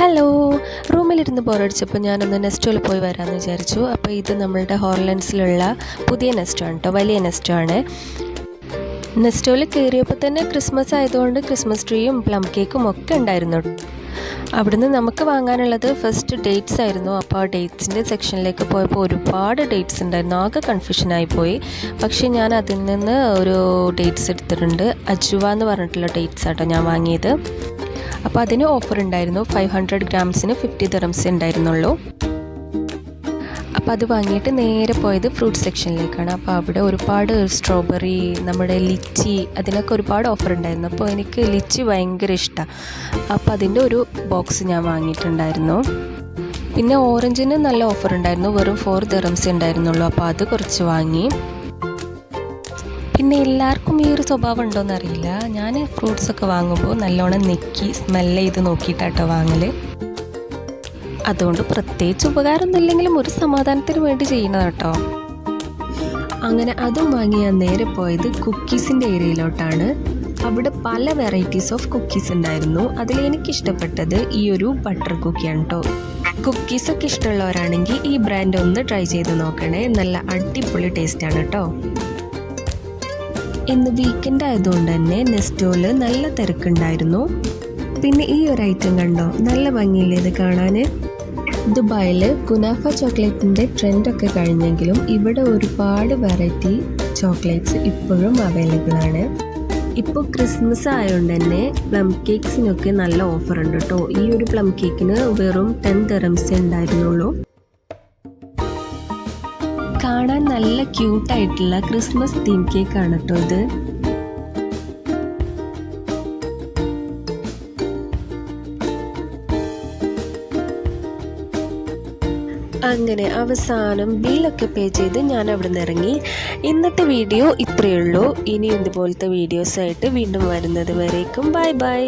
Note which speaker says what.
Speaker 1: Hello, റൂമിലിരുന്ന് ബോറടിച്ചപ്പോൾ ഞാനൊന്ന് നെസ്റ്റോയിൽ പോയി വരാമെന്ന് വിചാരിച്ചു. അപ്പോൾ ഇത് നമ്മളുടെ ഹോർലൻഡ്സിലുള്ള പുതിയ നെസ്റ്റോയാണ് കേട്ടോ, വലിയ നെസ്റ്റോയാണ്. നെസ്റ്റോയിൽ കയറിയപ്പോൾ തന്നെ ക്രിസ്മസ് ആയതുകൊണ്ട് ക്രിസ്മസ് ട്രീയും പ്ലം കേക്കും ഒക്കെ ഉണ്ടായിരുന്നു. അവിടുന്ന് നമുക്ക് വാങ്ങാനുള്ളത് ഫസ്റ്റ് ഡേറ്റ്സ് ആയിരുന്നു. അപ്പോൾ ആ ഡേറ്റ്സിൻ്റെ സെക്ഷനിലേക്ക് പോയപ്പോൾ ഒരുപാട് ഡേറ്റ്സ് ഉണ്ടായിരുന്നു. ആകെ കൺഫ്യൂഷനായിപ്പോയി. പക്ഷേ ഞാൻ അതിൽ നിന്ന് ഒരു ഡേറ്റ്സ് എടുത്തിട്ടുണ്ട്. അജുവ എന്ന് പറഞ്ഞിട്ടുള്ള ഡേറ്റ്സ് ആട്ടോ ഞാൻ വാങ്ങിയത്. അപ്പോൾ അതിന് ഓഫർ ഉണ്ടായിരുന്നു. 500 ഗ്രാംസിന് 50 ദിർഹംസ് ഉണ്ടായിരുന്നുള്ളൂ. അപ്പോൾ അത് വാങ്ങിയിട്ട് നേരെ പോയത് ഫ്രൂട്ട് സെക്ഷനിലേക്കാണ്. അപ്പോൾ അവിടെ ഒരുപാട് സ്ട്രോബെറി, നമ്മുടെ ലിച്ചി, അതിനൊക്കെ ഒരുപാട് ഓഫർ ഉണ്ടായിരുന്നു. അപ്പോൾ എനിക്ക് ലിച്ചി ഭയങ്കര ഇഷ്ടമാണ്. അപ്പോൾ അതിൻ്റെ ഒരു ബോക്സ് ഞാൻ വാങ്ങിയിട്ടുണ്ടായിരുന്നു. പിന്നെ ഓറഞ്ചിന് നല്ല ഓഫർ ഉണ്ടായിരുന്നു. വെറും 4 ദിർഹംസ് ഉണ്ടായിരുന്നുള്ളൂ. അപ്പോൾ അത് കുറച്ച് വാങ്ങി. പിന്നെ എല്ലാവർക്കും ഈ ഒരു സ്വഭാവം ഉണ്ടോയെന്ന് അറിയില്ല. ഞാൻ ഫ്രൂട്ട്സൊക്കെ വാങ്ങുമ്പോൾ നല്ലോണം നെക്കി സ്മെല്ല് ചെയ്ത് നോക്കിയിട്ടാട്ടോ വാങ്ങൽ. അതുകൊണ്ട് പ്രത്യേകിച്ച് ഉപകാരമൊന്നും ഇല്ലെങ്കിലും ഒരു സമാധാനത്തിന് വേണ്ടി ചെയ്യുന്നത് കേട്ടോ. അങ്ങനെ അതും വാങ്ങി ഞാൻ നേരെ പോയത് കുക്കീസിൻ്റെ ഏരിയയിലോട്ടാണ്. അവിടെ പല വെറൈറ്റീസ് ഓഫ് കുക്കീസ് ഉണ്ടായിരുന്നു. അതിൽ എനിക്കിഷ്ടപ്പെട്ടത് ഈ ഒരു ബട്ടർ കുക്കിയാണ് കേട്ടോ. കുക്കീസൊക്കെ ഇഷ്ടമുള്ളവരാണെങ്കിൽ ഈ ബ്രാൻഡ് ഒന്ന് ട്രൈ ചെയ്ത് നോക്കണേ. നല്ല അടിപൊളി ടേസ്റ്റാണ് കേട്ടോ. ഇന്ന് വീക്കെൻഡ് ആയതുകൊണ്ട് തന്നെ നെസ്റ്റോയിൽ നല്ല തിരക്കുണ്ടായിരുന്നു. പിന്നെ ഈ ഒരു ഐറ്റം കണ്ടോ, നല്ല ഭംഗിയില്ലേ ഇത് കാണാൻ. ദുബായിൽ കുനാഫ ചോക്ലേറ്റിൻ്റെ ട്രെൻഡൊക്കെ കഴിഞ്ഞെങ്കിലും ഇവിടെ ഒരുപാട് വെറൈറ്റി ചോക്ലേറ്റ്സ് ഇപ്പോഴും അവൈലബിൾ ആണ്. ഇപ്പോൾ ക്രിസ്മസ് ആയതുകൊണ്ട് തന്നെ പ്ലം കേക്ക്സിനൊക്കെ നല്ല ഓഫർ ഉണ്ട് കേട്ടോ. ഈ ഒരു പ്ലം കേക്കിന് വെറും 10 ദിർഹംസ് ഉണ്ടായിരുന്നുള്ളൂ. കാണാൻ നല്ല ക്യൂട്ടായിട്ടുള്ള ക്രിസ്മസ് തീം കേക്കാണ് കേട്ടോ ഇത്. അങ്ങനെ അവസാനം ബില്ലൊക്കെ പേ ചെയ്ത് ഞാൻ അവിടെ നിന്ന് ഇറങ്ങി. ഇന്നത്തെ വീഡിയോ ഇത്രയേ ഉള്ളൂ. ഇനി ഇതുപോലത്തെ വീഡിയോസായിട്ട് വീണ്ടും വരുന്നത് വരേക്കും ബൈ ബൈ.